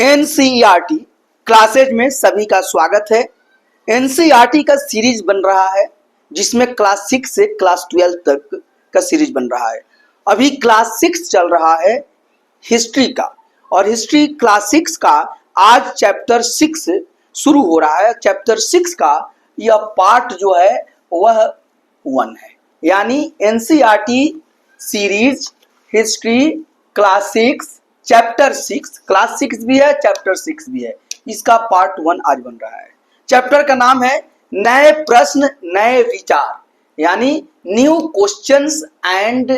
NCERT classes में सभी का स्वागत है। एनसीईआरटी का सीरीज बन रहा है जिसमें क्लास 6 से क्लास 12 तक का सीरीज बन रहा है। अभी क्लास 6 चल रहा है हिस्ट्री का, और हिस्ट्री क्लास 6 का आज चैप्टर 6 शुरू हो रहा है। चैप्टर 6 का यह पार्ट जो है वह 1 है, यानी NCERT series history class 6 chapter 6, class 6 भी है, चैप्टर 6 भी है। इसका पार्ट 1 आज बन रहा है। चैप्टर का नाम है नए प्रश्न नए विचार, यानी न्यू क्वेश्चंस एंड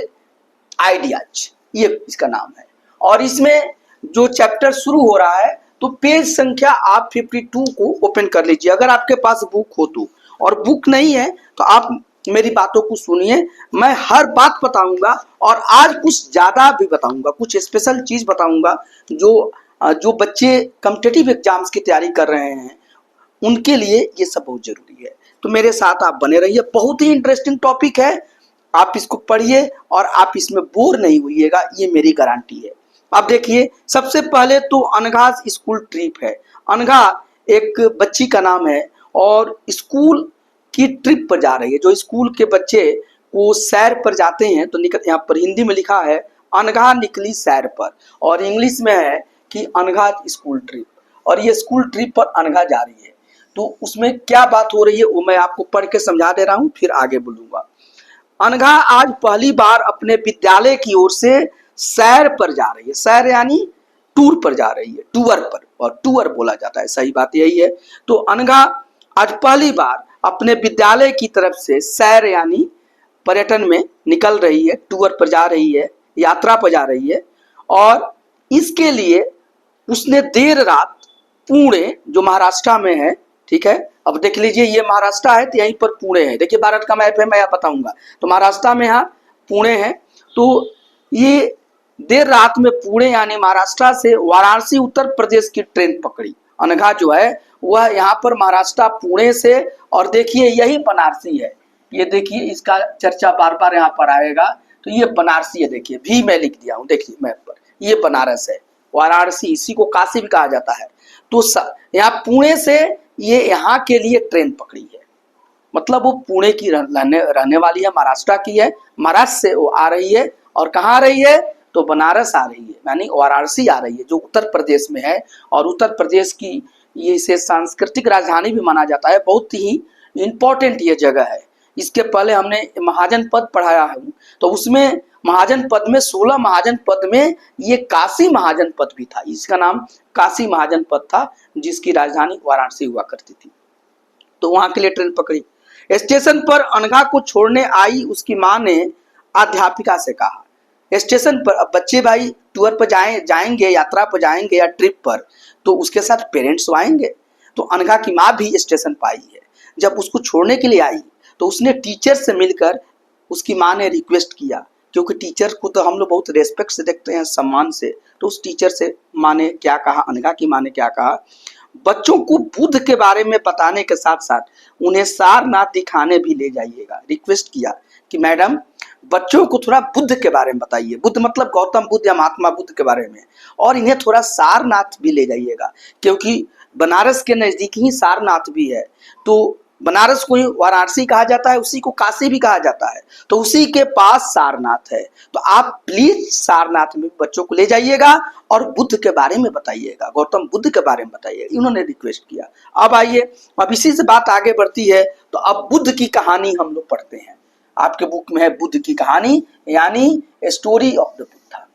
आइडियाज, ये इसका नाम है। और इसमें जो चैप्टर शुरू हो रहा है तो पेज संख्या आप 52 को ओपन कर लीजिए, अगर आपके पास बुक हो तो। और बुक नहीं है तो आप मेरी बातों को सुनिए, मैं हर बात बताऊंगा और आज कुछ ज्यादा भी बताऊंगा, कुछ स्पेशल चीज बताऊंगा जो बच्चे कॉम्पिटिटिव एग्जाम्स की तैयारी कर रहे हैं उनके लिए ये सब बहुत जरूरी है। तो मेरे साथ आप बने रहिए, बहुत ही इंटरेस्टिंग टॉपिक है, आप इसको पढ़िए और आप इसमें बोर नहीं होइएगा, ये मेरी गारंटी है। अब देखिए, सबसे पहले तो अनघा स्कूल ट्रिप है। अनघा एक बच्ची का नाम है और स्कूल की ट्रिप पर जा रही है। जो स्कूल के बच्चे वो सैर पर जाते हैं तो यहाँ पर हिंदी में लिखा है अनघा निकली सैर पर, और इंग्लिश में है कि अनघा स्कूल ट्रिप, और ये स्कूल ट्रिप पर अनघा जा रही है। तो उसमें क्या बात हो रही है वो मैं आपको पढ़ के समझा दे रहा हूँ, फिर आगे बोलूंगा। अनघा आज पहली बार अपने विद्यालय की ओर से सैर पर जा रही है। सैर यानी टूर पर जा रही है, टूर पर, और टूर बोला जाता है, सही बात यही है। तो अनघा आज पहली बार अपने विद्यालय की तरफ से सैर यानी पर्यटन में निकल रही है, टूर पर जा रही है, यात्रा पर जा रही है। और इसके लिए उसने देर रात पुणे, जो महाराष्ट्र में है, ठीक है, अब देख लीजिए ये महाराष्ट्र है तो यहीं पर पुणे है। देखिए भारत का मैप है, मैं बताऊंगा, तो महाराष्ट्र में यहाँ पुणे है। तो ये देर रात में पुणे यानी महाराष्ट्र से वाराणसी उत्तर प्रदेश की ट्रेन पकड़ी। अनघा जो है वह यहाँ पर महाराष्ट्र पुणे से, और देखिए यही बनारसी है, ये देखिए इसका चर्चा बार बार यहाँ पर आएगा। तो ये बनारसी है, देखिए भी मैं लिख दिया हूँ, देखिए मैप पर, ये बनारस है, वाराणसी, इसी को काशी भी कहा जाता है। तो यहाँ पुणे से ये यहाँ के लिए ट्रेन पकड़ी है, मतलब वो पुणे की रहने वाली है, महाराष्ट्र की है। महाराष्ट्र से वो आ रही है, और कहाँ आ रही है तो बनारस आ रही है, यानी वाराणसी आ रही है, जो उत्तर प्रदेश में है। और उत्तर प्रदेश की ये इसे सांस्कृतिक राजधानी भी माना जाता है, बहुत ही इंपॉर्टेंट ये जगह है। इसके पहले हमने महाजन पद पढ़ाया है, तो उसमें महाजन पद में 16 महाजन पद में ये काशी महाजन पद भी था, इसका नाम काशी महाजन पद था, जिसकी राजधानी वाराणसी हुआ करती थी। तो वहां के लिए ट्रेन पकड़ी। स्टेशन पर अनघा को छोड़ने आई उसकी माँ ने अध्यापिका से कहा। स्टेशन पर अब बच्चे भाई टूर पर जाएंगे, यात्रा पर जाएंगे या ट्रिप पर, तो उसके साथ पेरेंट्स आएंगे। तो अनघा की माँ भी स्टेशन पर आई है। जब उसको छोड़ने के लिए आई तो उसने टीचर से मिलकर उसकी माँ ने रिक्वेस्ट किया, क्योंकि टीचर को तो हम लोग बहुत रेस्पेक्ट से देखते हैं, सम्मान से। तो उस टीचर से माँ ने क्या कहा, अनघा की माँ ने क्या कहा, बच्चों को बुद्ध के बारे में बताने के साथ साथ उन्हें सारनाथ दिखाने भी ले जाइएगा। रिक्वेस्ट किया कि मैडम बच्चों को थोड़ा बुद्ध के बारे में बताइए, बुद्ध मतलब गौतम बुद्ध या महात्मा बुद्ध के बारे में, और इन्हें थोड़ा सारनाथ भी ले जाइएगा, क्योंकि बनारस के नजदीक ही सारनाथ भी है। तो बनारस को ही वाराणसी कहा जाता है, उसी को काशी भी कहा जाता है, तो उसी के पास सारनाथ है। तो आप प्लीज सारनाथ में बच्चों को ले जाइएगा और बुद्ध के बारे में बताइएगा, गौतम बुद्ध के बारे में बताइएगा, इन्होंने रिक्वेस्ट किया। अब आइए, अब इसी से बात आगे बढ़ती है। तो अब बुद्ध की कहानी हम लोग पढ़ते हैं। आपके बुक में है बुद्ध की कहानी, यानी स्टोरी ऑफ द बुद्धा।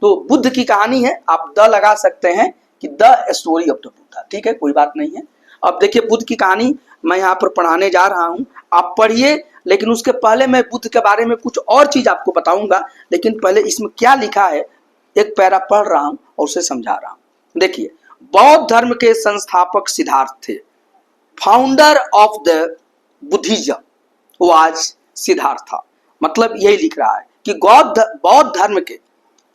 तो बुद्ध की कहानी है, आप द लगा सकते हैं कि the story of the Buddha, ठीक है, कोई बात नहीं है। अब देखिए बुद्ध की कहानी मैं यहाँ पर पढ़ाने जा रहा हूँ, आप पढ़िए। लेकिन उसके पहले मैं बुद्ध के बारे में कुछ और चीज आपको बताऊंगा, लेकिन पहले इसमें क्या लिखा है एक पैरा पढ़ रहा हूँ और उसे समझा रहा हूँ। देखिए, बौद्ध धर्म के संस्थापक सिद्धार्थ थे। Founder of the Buddhism was Siddharth, मतलब यही लिख रहा है कि बौद्ध धर्म के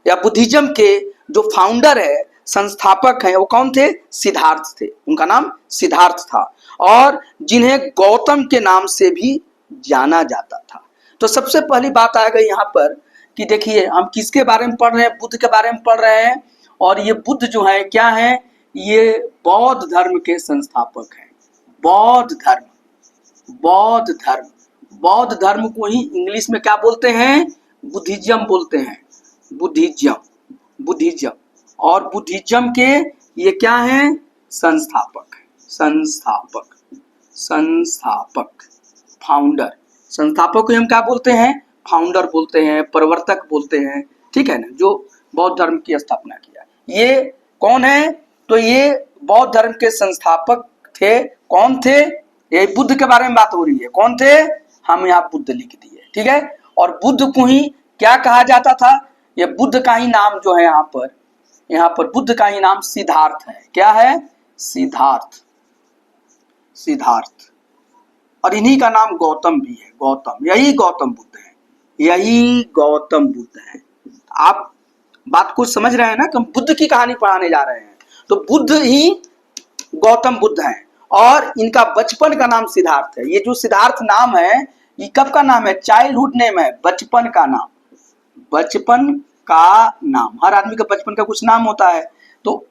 या बुद्धिज्म के जो फाउंडर है, संस्थापक हैं, वो कौन थे, सिद्धार्थ थे, उनका नाम सिद्धार्थ था, और जिन्हें गौतम के नाम से भी जाना जाता था। तो सबसे पहली बात आ गई यहाँ पर कि देखिए हम किसके बारे में पढ़ रहे हैं, बुद्ध के बारे में पढ़ रहे हैं, और ये बुद्ध जो है क्या है, ये बौद्ध धर्म के संस्थापक हैं। बौद्ध धर्म, बौद्ध धर्म, बौद्ध धर्म को ही इंग्लिश में क्या बोलते हैं, बुद्धिज्म बोलते हैं। बुद्धिज्म, बुद्धिज्म, और बुद्धिज्म के ये क्या हैं, संस्थापक, संस्थापक, संस्थापक, फाउंडर। संस्थापक को हम क्या बोलते हैं, फाउंडर बोलते हैं, प्रवर्तक बोलते हैं, ठीक है ना, जो बौद्ध धर्म की स्थापना किया। ये कौन है, तो ये बौद्ध धर्म के संस्थापक थे। कौन थे, ये बुद्ध के बारे में बात हो रही है। कौन थे, हम यहाँ बुद्ध लिख दिए, ठीक है। और बुद्ध को ही क्या कहा जाता था, ये बुद्ध का ही नाम जो है यहाँ पर बुद्ध का ही नाम सिद्धार्थ है। क्या है, सिद्धार्थ, सिद्धार्थ। और इन्हीं का नाम गौतम भी है, गौतम, यही गौतम बुद्ध है, यही गौतम बुद्ध है। आप बात को समझ रहे हैं ना कि हम बुद्ध की कहानी पढ़ाने जा रहे हैं, तो बुद्ध ही गौतम बुद्ध हैं। और इनका बचपन का नाम सिद्धार्थ है। ये जो सिद्धार्थ नाम है, ये कब का नाम है, चाइल्डहुड नेम है, बचपन का नाम, बचपन का नाम। हर आदमी का बचपन का कुछ नाम होता है, तो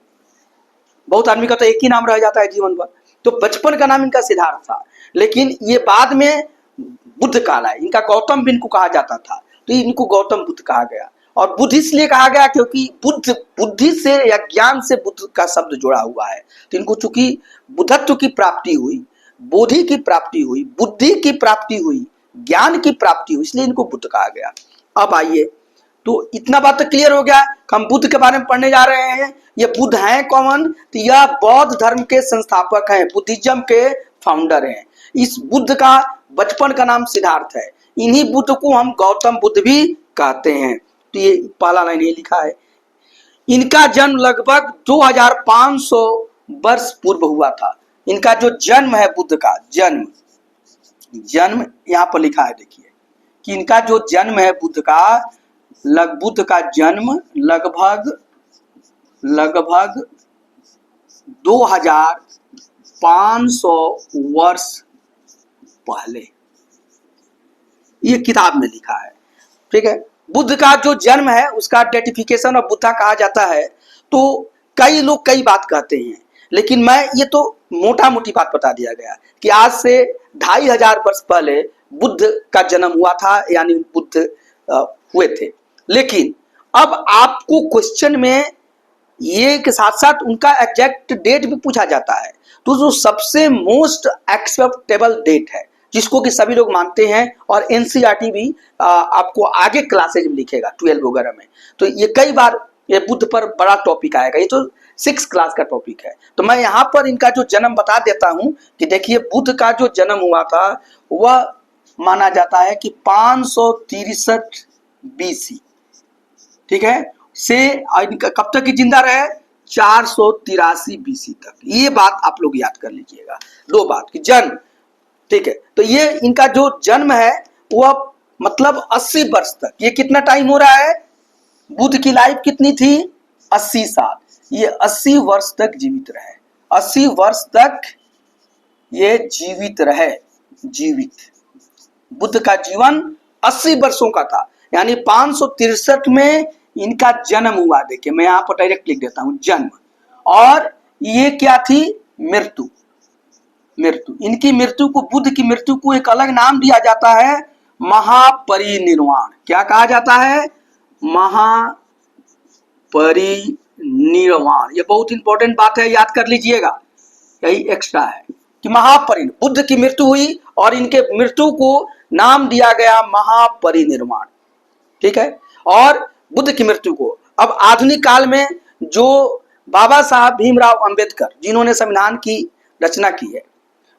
बहुत आदमी का तो एक ही नाम रह जाता है जीवन भर। तो बचपन का नाम इनका सिद्धार्थ था, लेकिन ये बाद में बुद्ध कहलाए। इनका गौतम भी इनको कहा जाता था, तो इनको गौतम बुद्ध कहा गया। और बुद्ध इसलिए कहा गया क्योंकि बुद्ध, बुद्धि से या ज्ञान से बुद्ध का शब्द जुड़ा हुआ है। तो इनको चूंकि बुद्धत्व की प्राप्ति हुई, बोधि की प्राप्ति हुई, बुद्धि की प्राप्ति हुई, ज्ञान की प्राप्ति हुई, इसलिए इनको बुद्ध कहा गया। अब आइए, तो इतना बात तो क्लियर हो गया, हम बुद्ध के बारे में पढ़ने जा रहे हैं। ये बुद्ध हैं कौन, तो यह बौद्ध धर्म के संस्थापक हैं, बुद्धिज्म के फाउंडर हैं। इस बुद्ध का बचपन का नाम सिद्धार्थ है। इन्हीं बुद्ध को हम गौतम बुद्ध भी कहते हैं। तो ये पहला लाइन ये लिखा है, इनका जन्म लगभग 2500 वर्ष पूर्व हुआ था। इनका जो जन्म है, बुद्ध का जन्म, जन्म यहाँ पर लिखा है, देखिए कि इनका जो जन्म है बुद्ध का जन्म लगभग 2500 वर्ष पहले, ये किताब में लिखा है, ठीक है। बुद्ध का जो जन्म है उसका डेटिफिकेशन ऑफ बुद्धा कहा जाता है। तो कई लोग कई बात कहते हैं, लेकिन मैं ये तो मोटा मोटी बात बता दिया गया कि आज से 2500 वर्ष पहले बुद्ध का जन्म हुआ था, यानी बुद्ध हुए थे। लेकिन अब आपको क्वेश्चन में ये के साथ साथ उनका एग्जैक्ट डेट भी पूछा जाता है। तो जो सबसे मोस्ट एक्सेप्टेबल डेट है, जिसको कि सभी लोग मानते हैं, और एनसीईआरटी भी आपको आगे क्लासेज में लिखेगा 12 वगैरह में। तो ये कई बार ये बुद्ध पर बड़ा टॉपिक आएगा, ये तो 6 क्लास का टॉपिक है। तो मैं यहाँ पर इनका जो जन्म बता देता हूँ कि देखिए, बुद्ध का जो जन्म हुआ था वह माना जाता है कि 563 BC, ठीक है, से इनका कब तक की जिंदा रहे, 483 BC तक। ये बात आप लोग याद कर लीजिएगा, दो बात की जन्म, ठीक है। तो ये इनका जो जन्म है वह मतलब 80 वर्ष तक, ये कितना टाइम हो रहा है, बुद्ध की लाइफ कितनी थी, 80 साल। ये 80 वर्ष तक जीवित रहे, 80 वर्ष तक ये जीवित रहे, जीवित। बुद्ध का जीवन 80 वर्षों का था, यानी 563 में इनका जन्म हुआ। देखिए मैं यहाँ पर डायरेक्ट लिख देता हूँ, जन्म। और ये क्या थी, मृत्यु, मृत्यु। इनकी मृत्यु को, बुद्ध की मृत्यु को एक अलग नाम दिया जाता है, महापरिनिर्वाण। क्या कहा जाता है, महापरिनिर्वाण। ये बहुत इंपॉर्टेंट बात है, याद कर लीजिएगा, यही एक्स्ट्रा है कि बुद्ध की मृत्यु हुई और इनके मृत्यु को नाम दिया गया महापरिनिर्वाण, ठीक है। और बुद्ध की मृत्यु को अब आधुनिक काल में जो बाबा साहब भीमराव अंबेडकर, जिन्होंने संविधान की रचना की है,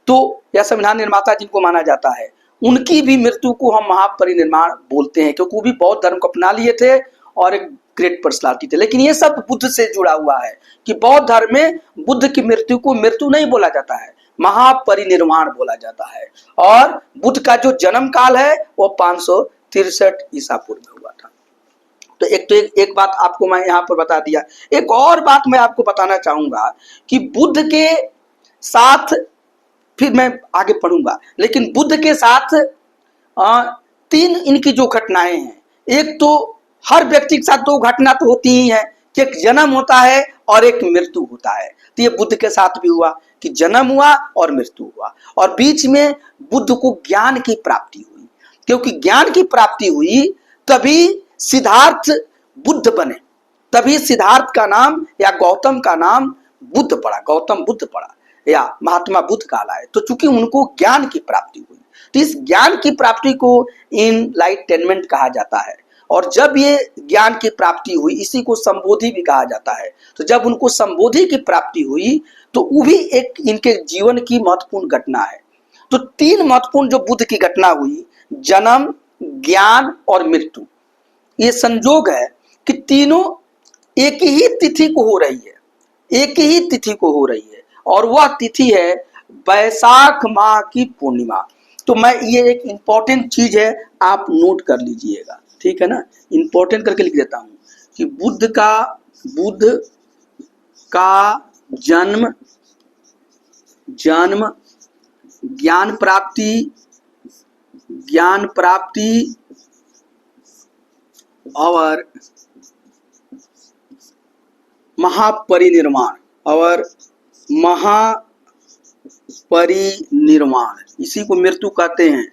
तो यह संविधान निर्माता जिनको माना जाता है, उनकी भी मृत्यु को हम महापरिनिर्वाण बोलते हैं, क्योंकि वो भी बौद्ध धर्म को अपना लिए थे और एक ग्रेट पर्सनालिटी थे। लेकिन ये सब बुद्ध से जुड़ा हुआ है कि बौद्ध धर्म में बुद्ध की मृत्यु को मृत्यु नहीं बोला जाता है, महापरिनिर्वाण बोला जाता है। और बुद्ध का जो जन्म काल है वो 563 ईसा पूर्व में हुआ था। तो एक बात आपको मैं यहाँ पर बता दिया। एक और बात मैं आपको बताना चाहूंगा कि बुद्ध के साथ, फिर मैं आगे पढ़ूंगा, लेकिन बुद्ध के साथ 3 इनकी जो घटनाएं हैं, एक तो हर व्यक्ति के साथ 2 घटना तो होती ही है कि एक जन्म होता है और एक मृत्यु होता है। तो ये बुद्ध के साथ भी हुआ कि जन्म हुआ और मृत्यु हुआ, और बीच में बुद्ध को ज्ञान की प्राप्ति हुई। क्योंकि ज्ञान की प्राप्ति हुई तभी सिद्धार्थ बुद्ध बने, तभी सिद्धार्थ का नाम या गौतम का नाम बुद्ध पड़ा, गौतम बुद्ध पड़ा या महात्मा बुद्ध कहलाए। तो चूंकि उनको ज्ञान की प्राप्ति हुई, तो इस ज्ञान की प्राप्ति को इनलाइटनमेंट कहा जाता है। और जब ये ज्ञान की प्राप्ति हुई, इसी को संबोधि भी कहा जाता है। तो जब उनको संबोधि की प्राप्ति हुई तो वो भी एक इनके जीवन की महत्वपूर्ण घटना है। तो तीन महत्वपूर्ण जो बुद्ध की घटना हुई, जन्म, ज्ञान और मृत्यु, ये संयोग है कि तीनों एक ही तिथि को हो रही है, एक ही तिथि को हो रही है, और वह तिथि है बैसाख माह की पूर्णिमा। तो मैं ये एक इंपॉर्टेंट चीज है, आप नोट कर लीजिएगा, ठीक है ना, इंपॉर्टेंट करके लिख देता हूं कि बुद्ध का जन्म ज्ञान प्राप्ति और महापरिनिर्वाण, इसी को मृत्यु कहते हैं।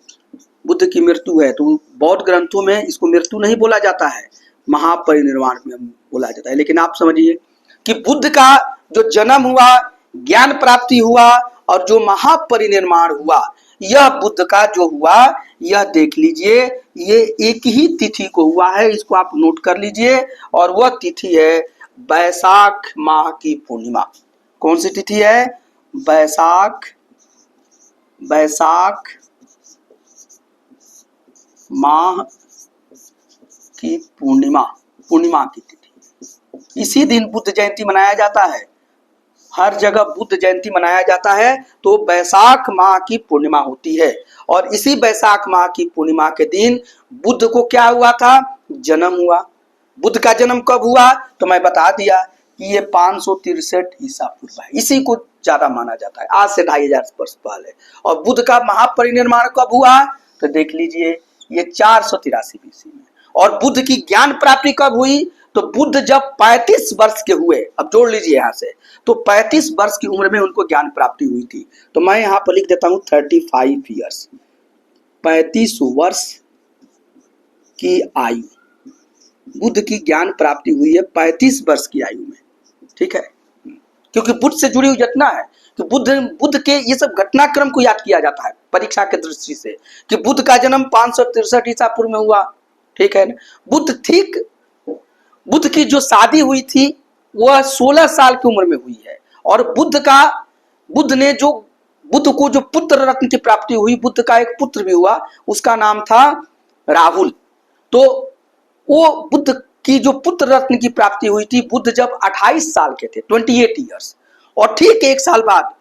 बुद्ध की मृत्यु है, तो बौद्ध ग्रंथों में इसको मृत्यु नहीं बोला जाता है, महापरिनिर्वाण में बोला जाता है। लेकिन आप समझिए कि बुद्ध का जो जन्म हुआ, ज्ञान प्राप्ति हुआ और जो महापरिनिर्वाण हुआ, यह बुद्ध का जो हुआ, यह देख लीजिए, ये एक ही तिथि को हुआ है, इसको आप नोट कर लीजिए। और वह तिथि है बैसाख माह की पूर्णिमा। कौन सी तिथि है? बैसाख माह की पूर्णिमा की तिथि। इसी दिन बुद्ध जयंती मनाया जाता है, हर जगह बुद्ध जयंती मनाया जाता है। तो बैसाख माह की पूर्णिमा होती है, और इसी बैसाख माह की पूर्णिमा के दिन बुद्ध को क्या हुआ था? जन्म हुआ। बुद्ध का जन्म कब हुआ? तो मैं बता दिया कि ये 563 ईसा पूर्व है, इसी को ज्यादा माना जाता है, आज से 2500 वर्ष पहले। और बुद्ध का महापरिनिर्वाण कब हुआ? तो देख लीजिए, ये 483 बीसी में। और बुद्ध की ज्ञान प्राप्ति कब हुई? तो बुद्ध जब 35 वर्ष के हुए, अब जोड़ लीजिए यहां से, तो 35 वर्ष की उम्र में उनको ज्ञान प्राप्ति हुई थी। तो मैं यहां पर लिख देता हूं 35 ईयर्स, 35 वर्ष की आयु, बुद्ध की ज्ञान प्राप्ति हुई है 35 वर्ष की आयु में, ठीक है। क्योंकि बुद्ध से जुड़ी हुई घटना है कि बुद्ध के ये सब घटनाक्रम को याद किया जाता है परीक्षा के दृष्टि से, कि बुद्ध का जन्म 563 ईसा पूर्व में हुआ, ठीक है। बुद्ध की जो शादी हुई थी वह 16 साल की उम्र में हुई है। और बुद्ध को जो पुत्र रत्न की प्राप्ति हुई, बुद्ध का एक पुत्र भी हुआ, उसका नाम था राहुल। तो वो बुद्ध की जो पुत्र रत्न की प्राप्ति हुई थी, बुद्ध जब 28 साल के थे, 28 ईयर्स, और ठीक 1 साल बाद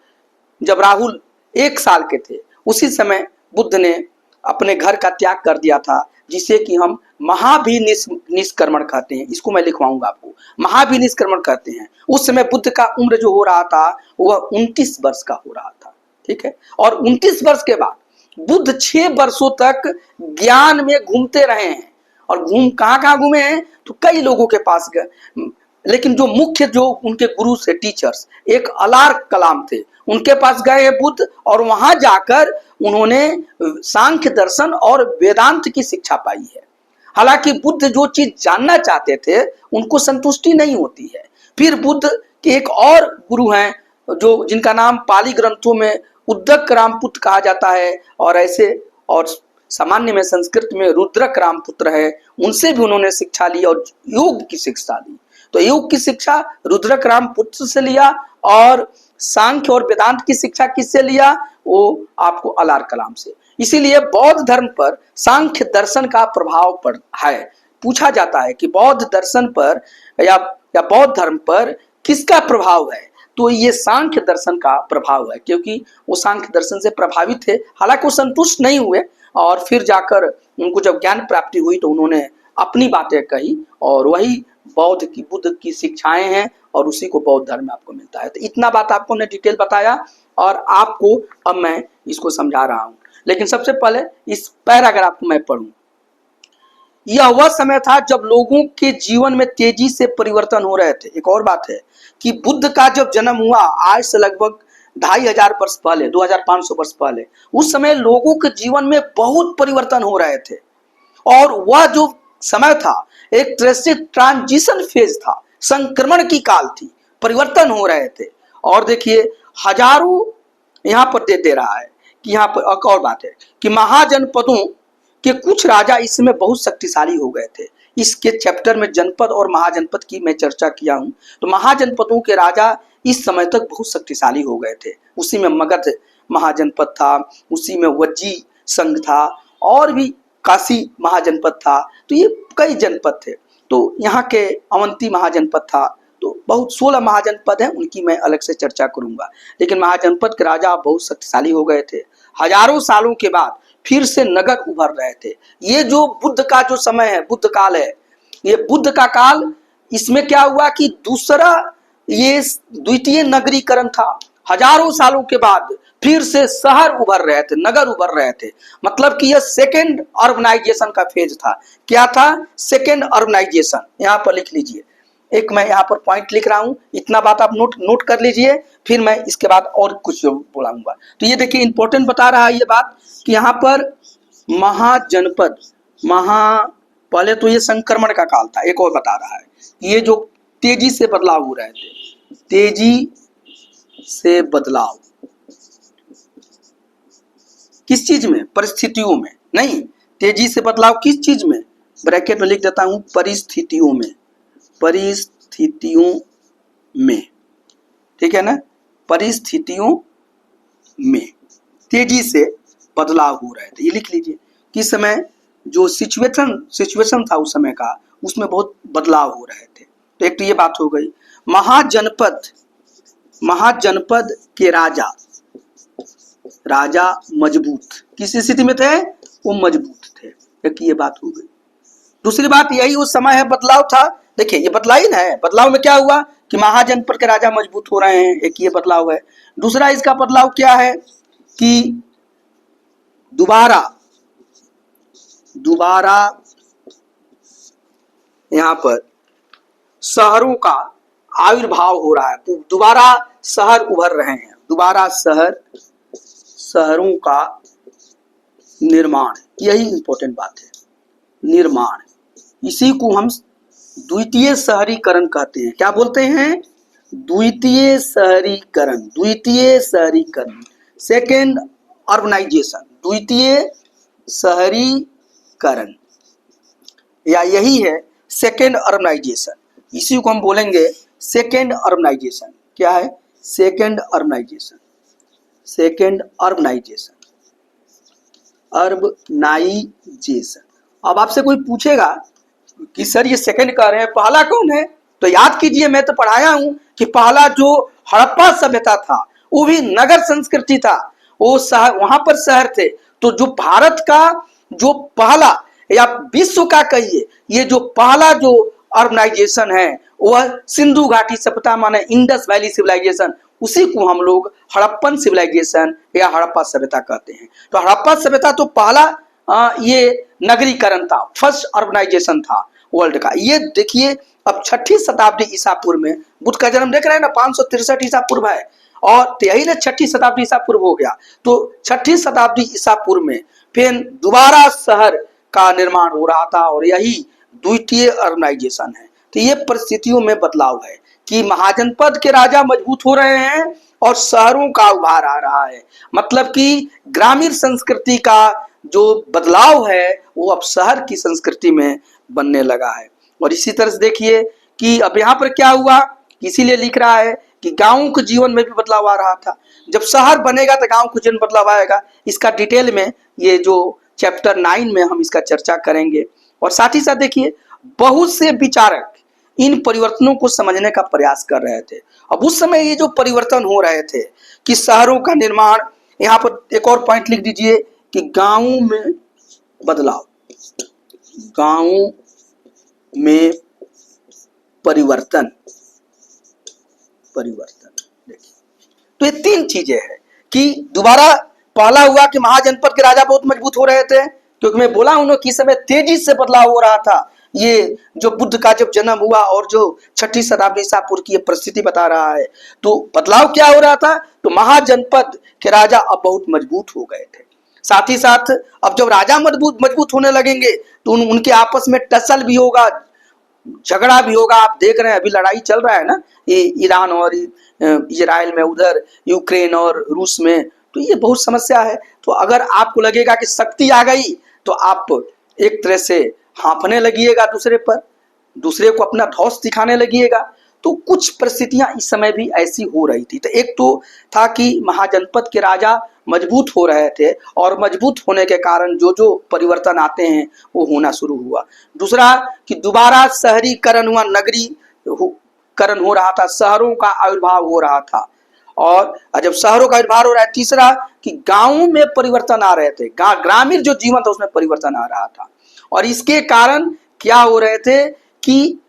जब राहुल 1 साल के थे, उसी समय बुद्ध ने अपने घर का त्याग कर दिया था, जिसे कि हम महाभिनिष्क्रमण कहते हैं। इसको मैं लिखवाऊंगा आपको, महाभिनिष्क्रमण कहते हैं। उस समय बुद्ध का उम्र जो हो रहा था वह 29 वर्ष का हो रहा था, ठीक है। और 29 वर्ष के बाद बुद्ध 6 वर्षों तक ज्ञान में घूमते रहे हैं। और कहाँ घूमे हैं? तो कई लोगों के पास गए, लेकिन जो मुख्य जो उनके गुरु से टीचर्स, एक अलार कलाम थे, उनके पास गए हैं बुद्ध, और वहां जाकर उन्होंने सांख्य दर्शन और वेदांत की शिक्षा पाई है। हालांकि बुद्ध जो चीज जानना चाहते थे उनको संतुष्टि नहीं होती है। फिर बुद्ध के एक और गुरु हैं जो जिनका नाम पाली ग्रंथों में उद्दक रामपुत्र कहा जाता है, और ऐसे और सामान्य में संस्कृत में रुद्रक रामपुत्र है, उनसे भी उन्होंने शिक्षा ली और योग की शिक्षा ली। तो योग की शिक्षा रुद्रक रामपुत्र से लिया, और सांख्य और वेदांत की शिक्षा किससे लिया? वो आपको अलार कलाम से। इसीलिए बौद्ध धर्म पर सांख्य दर्शन का प्रभाव पड़ है। पूछा जाता है कि बौद्ध दर्शन पर या बौद्ध धर्म पर किसका प्रभाव है? तो ये सांख्य दर्शन का प्रभाव है, क्योंकि वो सांख्य दर्शन से प्रभावित थे। हालांकि वो संतुष्ट नहीं हुए, और फिर जाकर उनको जब ज्ञान प्राप्ति हुई तो उन्होंने अपनी बातें कही, और वही बुद्ध की शिक्षाएं हैं, और उसी को बौद्ध धर्म में आपको मिलता है। तो इतना बात आपको मैं डिटेल बताया, और आपको अब मैं इसको समझा रहा हूं। लेकिन सबसे पहले इस पैराग्राफ को मैं पढ़ूं। यह वह समय था जब लोगों के जीवन में तेजी से परिवर्तन हो रहे थे। एक और बात है कि बुद्ध का जब जन्म हुआ आज से लगभग 2500 वर्ष पहले, 2500 वर्ष पहले, उस समय लोगों के जीवन में बहुत परिवर्तन हो रहे थे। और वह जो समय था एक तरह से ट्रांजिशन फेज था, संक्रमण की काल थी, परिवर्तन हो रहे थे। और देखिए हजारों यहाँ पर दे रहा है कि यहाँ पर एक और बात है कि महाजनपदों के कुछ राजा इस समय बहुत शक्तिशाली हो गए थे। इसके चैप्टर में जनपद और महाजनपद की मैं चर्चा किया हूं। तो महाजनपदों के राजा इस समय तक बहुत शक्तिशाली हो गए थे। उसी में मगध महाजनपद था, उसी में वज्जी संघ था, और भी काशी महाजनपद था। तो ये कई जनपद थे। तो यहाँ के अवंती महाजनपद था। तो बहुत 16 महाजनपद हैं, उनकी मैं अलग से चर्चा करूंगा। लेकिन महाजनपद के राजा बहुत शक्तिशाली हो गए थे। हजारों सालों के बाद फिर से नगर उभर रहे थे। ये जो बुद्ध का जो समय है, बुद्ध काल है, ये बुद्ध का काल, इसमें क्या हुआ कि दूसरा ये द्वितीय नगरीकरण था। हजारों सालों के बाद फिर से शहर उभर रहे थे, नगर उभर रहे थे। मतलब कि यह सेकेंड अर्बनाइजेशन का फेज था। क्या था? Second urbanisation. यहाँ पर लिख लीजिए, एक मैं यहाँ पर पॉइंट लिख रहा हूँ, इतना बात आप नोट कर लीजिए, फिर मैं इसके बाद और कुछ बोलाऊंगा। तो ये देखिए इंपॉर्टेंट बता रहा है ये बात कि यहाँ पर महाजनपद, पहले तो ये संक्रमण का काल था। एक और बता रहा है ये जो तेजी से बदलाव हो रहे थे, तेजी से बदलाव किस चीज में? परिस्थितियों में। नहीं, तेजी से बदलाव किस चीज में? ब्रैकेट में लिख देता हूं, परिस्थितियों में। परिस्थितियों में, ठीक है ना? परिस्थितियों में तेजी से बदलाव हो रहे थे, ये लिख लीजिए। किस समय जो सिचुएशन था उस समय का, उसमें बहुत बदलाव हो रहे थे। तो एक तो ये बात हो गई। महाजनपद के राजा मजबूत, किस स्थिति में थे? वो मजबूत थे। एक ये बात हो गई। दूसरी बात यही उस समय है बदलाव था। देखिए ये बदलाव ही ना है। बदलाव में क्या हुआ कि महाजनपद के राजा मजबूत हो रहे हैं, एक ये बदलाव है। दूसरा इसका बदलाव क्या है कि दोबारा यहाँ पर शहरों का आविर्भाव हो रहा है। तो दोबारा शहर उभर रहे हैं, दोबारा शहरों का निर्माण, यही इंपॉर्टेंट बात है, निर्माण। इसी को हम द्वितीय शहरीकरण कहते हैं। क्या बोलते हैं? द्वितीय शहरीकरण, सेकेंड अर्बनाइजेशन, द्वितीय शहरीकरण, या यही है सेकेंड अर्बनाइजेशन। इसी को हम बोलेंगे सेकेंड अर्बनाइजेशन। क्या है? Second urbanisation. अब आपसे कोई पूछेगा कि सर ये सेकेंड कह रहे हैं, पहला कौन है? तो याद कीजिए, मैं तो पढ़ाया हूं कि पहला जो हड़प्पा सभ्यता था वो भी नगर संस्कृति था। वो शहर, वहां पर शहर थे। तो जो भारत का जो पहला या विश्व का कहिए, ये जो पहला जो अर्बनाइजेशन है वह सिंधु घाटी सभ्यता माने इंडस वैली सिविलाइजेशन, उसी को हम लोग हड़प्पन सिविलाइजेशन या हड़प्पा सभ्यता कहते हैं। तो हड़प्पा सभ्यता तो पहला ये नगरीकरण था, फर्स्ट अर्बनाइजेशन था वर्ल्ड का। ये देखिए अब 6ठी शताब्दी ईसा पूर्व में बुद्ध का जन्म देख रहे हैं ना, 563 ईसा पूर्व है, और यही ना 6ठी शताब्दी ईसा पूर्व हो गया। तो 6ठी शताब्दी ईसा पूर्व में फिर दोबारा शहर का निर्माण हो रहा था, और यही द्वितीय अर्बनाइजेशन है। तो ये परिस्थितियों में बदलाव है कि महाजनपद के राजा मजबूत हो रहे हैं और शहरों का उभार आ रहा है। मतलब कि ग्रामीण संस्कृति का जो बदलाव है वो अब शहर की संस्कृति में बनने लगा है। और इसी तरह से देखिए कि अब यहाँ पर क्या हुआ, इसीलिए लिख रहा है कि गाँव के जीवन में भी बदलाव आ रहा था। जब शहर बनेगा तो गाँव के जीवन बदलाव आएगा। इसका डिटेल में ये जो चैप्टर 9 में हम इसका चर्चा करेंगे। और साथ ही साथ देखिए बहुत से विचारक इन परिवर्तनों को समझने का प्रयास कर रहे थे। अब उस समय ये जो परिवर्तन हो रहे थे कि शहरों का निर्माण, यहाँ पर एक और पॉइंट लिख दीजिए कि गाँव में बदलाव, गाँव में परिवर्तन। देखिए तो ये 3 चीजें हैं कि दोबारा पहला हुआ कि महाजनपद के राजा बहुत मजबूत हो रहे थे, क्योंकि मैं बोला हूं ना कि इस समय तेजी से बदलाव हो रहा था। ये जो बुद्ध का जब जन्म हुआ और जो 6ठी शताब्दी ईसा पूर्व की ये परिस्थिति बता रहा है, तो बदलाव क्या हो रहा था, तो महाजनपद के राजा अब बहुत मजबूत हो गए थे। साथ ही साथ अब जब राजा मजबूत होने लगेंगे तो उनके आपस में टसल भी होगा, झगड़ा भी होगा। आप देख रहे हैं अभी लड़ाई चल रहा है ना, ये ईरान और इजराइल में, उधर यूक्रेन और रूस में, तो ये बहुत समस्या है। तो अगर आपको लगेगा कि शक्ति आ गई तो आप एक तरह से हाँफने लगिएगा दूसरे पर, दूसरे को अपना धौंस दिखाने लगिएगा। तो कुछ परिस्थितियां इस समय भी ऐसी हो रही थी। तो एक तो था कि महाजनपद के राजा मजबूत हो रहे थे और मजबूत होने के कारण जो जो परिवर्तन आते हैं वो होना शुरू हुआ। दूसरा कि दोबारा शहरीकरण हुआ, नगरीकरण हो रहा था, शहरों का आविर्भाव हो रहा था। और जब शहरों का आविर्भाव हो रहा है, तीसरा कि गांवों में परिवर्तन आ रहे थे, ग्रामीण जो जीवन था उसमें परिवर्तन आ रहा था। और इसके कारण क्या हो रहे थे कि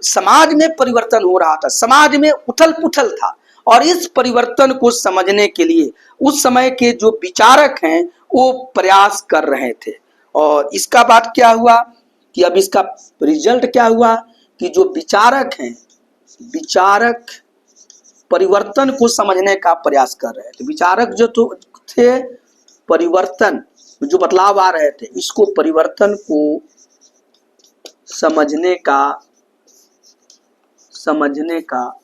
समाज में परिवर्तन हो रहा था, समाज में उथल पुथल था। और इस परिवर्तन को समझने के लिए उस समय के जो विचारक हैं वो प्रयास कर रहे थे। और इसका बात क्या हुआ कि अब इसका रिजल्ट क्या हुआ कि जो विचारक हैं, विचारक परिवर्तन को समझने का प्रयास कर रहे थे। विचारक जो तो थे, परिवर्तन जो बदलाव आ रहे थे, इसको परिवर्तन को समझने का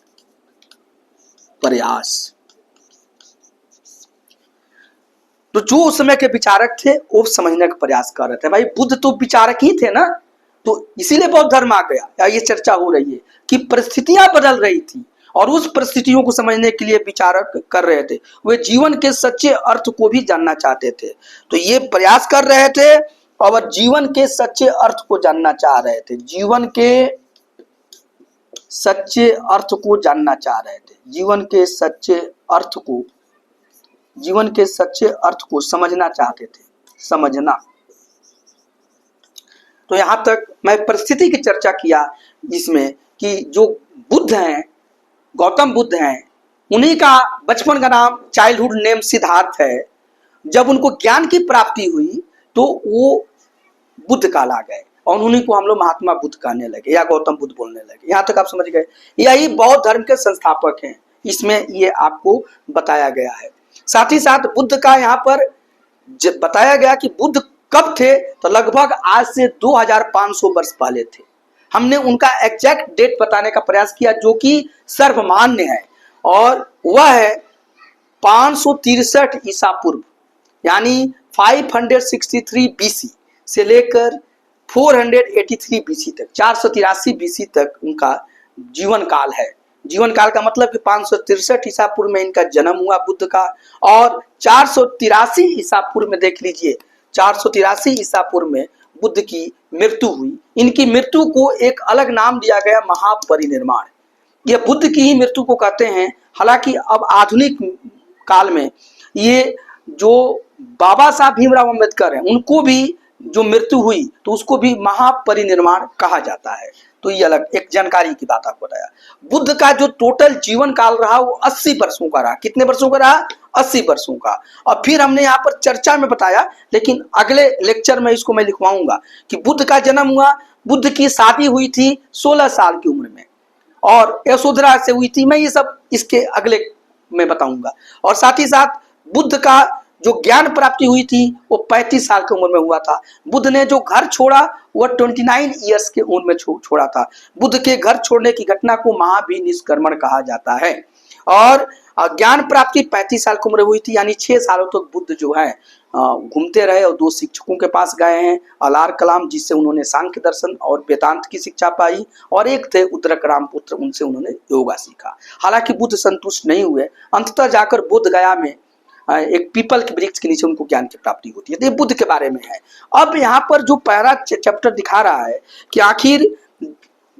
प्रयास। तो जो उस समय के विचारक थे वो समझने का प्रयास कर रहे थे। भाई बुद्ध तो विचारक ही थे ना, तो इसीलिए बौद्ध धर्म आ गया। या ये चर्चा हो रही है कि परिस्थितियां बदल रही थी और उस परिस्थितियों को समझने के लिए विचारक कर रहे थे। वे जीवन के सच्चे अर्थ को भी जानना चाहते थे। तो ये प्रयास कर रहे थे और जीवन के सच्चे अर्थ को जानना चाह रहे थे, जीवन के सच्चे अर्थ को जानना चाह रहे थे, जीवन के सच्चे अर्थ को समझना चाहते थे, समझना। तो यहां तक मैं परिस्थिति की चर्चा किया जिसमें कि जो बुद्ध हैं, गौतम बुद्ध हैं, उन्हीं का बचपन का नाम, चाइल्डहुड नेम सिद्धार्थ है। जब उनको ज्ञान की प्राप्ति हुई तो वो बुद्ध कहला गए और उन्हीं को हम लोग महात्मा बुद्ध कहने लगे या गौतम बुद्ध बोलने लगे। यहां तक आप समझ गए। यही बौद्ध धर्म के संस्थापक हैं, इसमें ये आपको बताया गया है। साथ ही साथ बुद्ध का यहाँ पर बताया गया कि बुद्ध कब थे, तो लगभग आज से 2500 वर्ष पहले थे। हमने उनका एग्जैक्ट डेट बताने का प्रयास किया जो कि सर्वमान्य है, और वह है 563 ईसा पूर्व, यानी 563 बीसी से लेकर 483 बीसी तक, 483 बीसी तक उनका जीवन काल है। जीवन काल का मतलब कि 563 ईसा पूर्व में इनका जन्म हुआ बुद्ध का, और 483 ईसा पूर्व में देख लीजिए, 483 ईसा पूर्व में बुद्ध की मृत्यु हुई। इनकी मृत्यु को एक अलग नाम दिया गया, महापरिनिर्वाण। यह बुद्ध की ही मृत्यु को कहते हैं। हालांकि अब आधुनिक काल में ये जो बाबा साहब भीमराव अंबेडकर हैं, उनको भी जो मृत्यु हुई तो उसको भी महापरिनिर्वाण कहा जाता है। तो ये अलग एक जानकारी की बात आपको बताया। बुद्ध का जो टोटल जीवन काल रहा वो 80 वर्षों का रहा। कितने वर्षों का रहा? 80 वर्षों का। और फिर हमने यहाँ पर चर्चा में बताया, लेकिन अगले लेक्चर में इसको मैं लिखवाऊंगा कि बुद्ध का जन्म हुआ, बुद्ध की शादी हुई थी 16 साल की उम्र में और यशोधरा से हुई थी। मैं ये सब इसके अगले में बताऊंगा। और साथ ही साथ बुद्ध का जो ज्ञान प्राप्ति हुई थी वो 35 साल की उम्र में हुआ था। बुद्ध ने जो घर छोड़ा वह 29 ईयर्स के उम्र में छोड़ा था। बुद्ध के घर छोड़ने की घटना को महाभिनिष्क्रमण कहा जाता है। और ज्ञान प्राप्ति 35 साल की उम्र हुई थी, यानी 6 सालों तक बुद्ध जो है घूमते रहे और 2 शिक्षकों के पास गए हैं, अलार कलाम जिससे उन्होंने सांख्य दर्शन और वेदांत की शिक्षा पाई, और एक थे उद्रक रामपुत्र, उनसे उन्होंने योगा सीखा। हालांकि बुद्ध संतुष्ट नहीं हुए, अंततः जाकर बोध गया में एक पीपल के वृक्ष के नीचे उनको ज्ञान की प्राप्ति होती है। तो ये बुद्ध के बारे में है। अब यहाँ पर जो पहला चैप्टर दिखा रहा है कि आखिर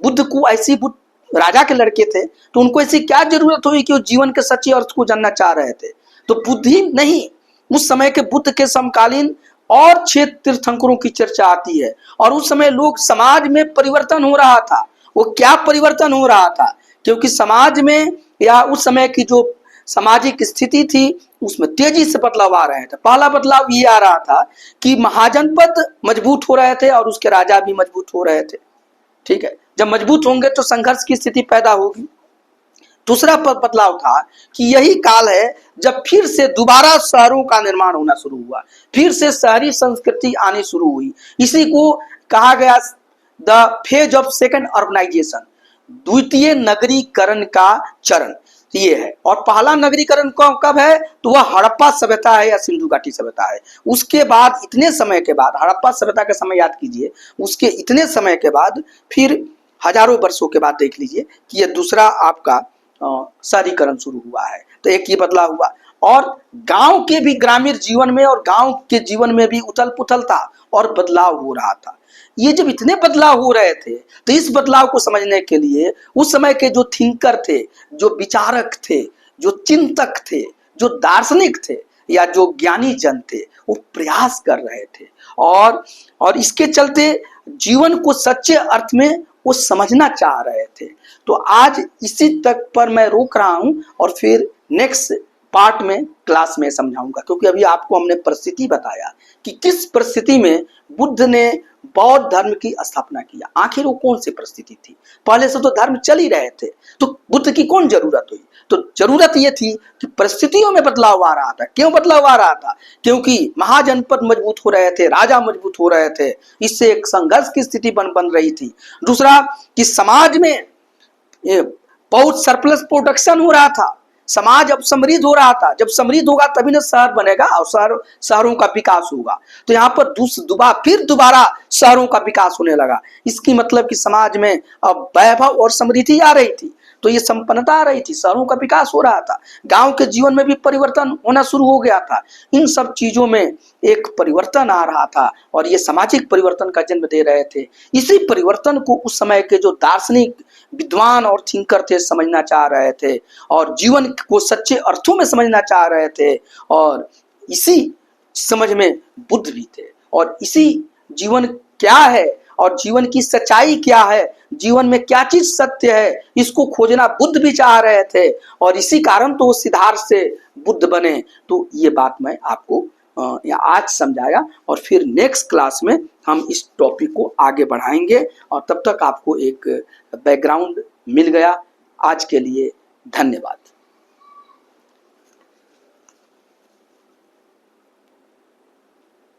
बुद्ध को ऐसी, बुद्ध राजा के लड़के थे तो उनको ऐसी क्या जरूरत हुई कि वो जीवन के सच्चे अर्थ को जानना चाह रहे थे। तो बुद्ध ही नहीं, उस समय के बुद्ध के समकालीन और 6 तीर्थंकरों की चर्चा आती है। और उस समय लोग, समाज में परिवर्तन हो रहा था। वो क्या परिवर्तन हो रहा था? क्योंकि समाज में या उस समय की जो सामाजिक स्थिति थी उसमें तेजी से बदलाव आ रहे थे। पहला बदलाव ये आ रहा था कि महाजनपद मजबूत हो रहे थे और उसके राजा भी मजबूत हो रहे थे। ठीक है, जब मजबूत होंगे तो संघर्ष की स्थिति पैदा होगी। दूसरा बदलाव था कि यही काल है जब फिर से दोबारा शहरों का निर्माण होना शुरू हुआ, फिर से शहरी संस्कृति आनी शुरू हुई। इसी को कहा गया the phase of second urbanisation, द्वितीय नगरीकरण का चरण ये है। और पहला नगरीकरण कब है, तो वह हड़प्पा सभ्यता है या सिंधु घाटी सभ्यता है। उसके बाद इतने समय के बाद, हड़प्पा सभ्यता का समय याद कीजिए, उसके इतने समय के बाद फिर हजारों वर्षों के बाद देख लीजिए कि ये दूसरा आपका शहरीकरण शुरू हुआ है। तो एक ये बदलाव हुआ। और गांव के भी ग्रामीण जीवन में और गांव के जीवन में भी उथल पुथल था और बदलाव हो रहा था। ये जब इतने बदलाव हो रहे थे तो इस बदलाव को समझने के लिए उस समय के जो थिंकर थे, जो विचारक थे, जो चिंतक थे, जो दार्शनिक थे या जो ज्ञानी जन थे, वो प्रयास कर रहे थे और इसके चलते जीवन को सच्चे अर्थ में वो समझना चाह रहे थे। तो आज इसी तक पर मैं रोक रहा हूं और फिर नेक्स्ट पार्ट में क्लास में समझाऊंगा, क्योंकि अभी आपको हमने परिस्थिति बताया कि किस परिस्थिति में बुद्ध ने बौद्ध धर्म की स्थापना किया। आखिर वो कौन सी परिस्थिति थी? पहले से तो धर्म चल ही रहे थे, तो बुद्ध की कौन जरूरत हुई? तो जरूरत ये थी कि परिस्थितियों में बदलाव आ रहा था। क्यों बदलाव आ रहा था? क्योंकि महाजनपद मजबूत हो रहे थे, राजा मजबूत हो रहे थे, इससे एक संघर्ष की स्थिति बन रही थी। दूसरा कि समाज में बहुत सरप्लस प्रोडक्शन हो रहा था, समाज अब समृद्ध हो रहा था। जब समृद्ध होगा तभी ना शहर बनेगा और शहरों का विकास होगा। तो यहाँ पर फिर दोबारा शहरों का विकास होने लगा। इसकी मतलब कि समाज में अब वैभव और समृद्धि आ रही थी, तो ये संपन्नता आ रही थी, शहरों का विकास हो रहा था, गांव के जीवन में भी परिवर्तन होना शुरू हो गया था। इन सब चीजों में एक परिवर्तन आ रहा था और ये सामाजिक परिवर्तन का जन्म दे रहे थे। इसी परिवर्तन को उस समय के जो दार्शनिक विद्वान और थिंकर थे समझना चाह रहे थे और जीवन को सच्चे अर्थों में समझना चाह रहे थे। और इसी समझ में बुद्ध भी थे। और इसी जीवन क्या है और जीवन की सच्चाई क्या है, जीवन में क्या चीज सत्य है, इसको खोजना बुद्ध भी चाह रहे थे। और इसी कारण तो सिद्धार्थ से बुद्ध बने। तो ये बात मैं आपको आज समझाया और फिर नेक्स्ट क्लास में हम इस टॉपिक को आगे बढ़ाएंगे और तब तक आपको एक बैकग्राउंड मिल गया। आज के लिए धन्यवाद।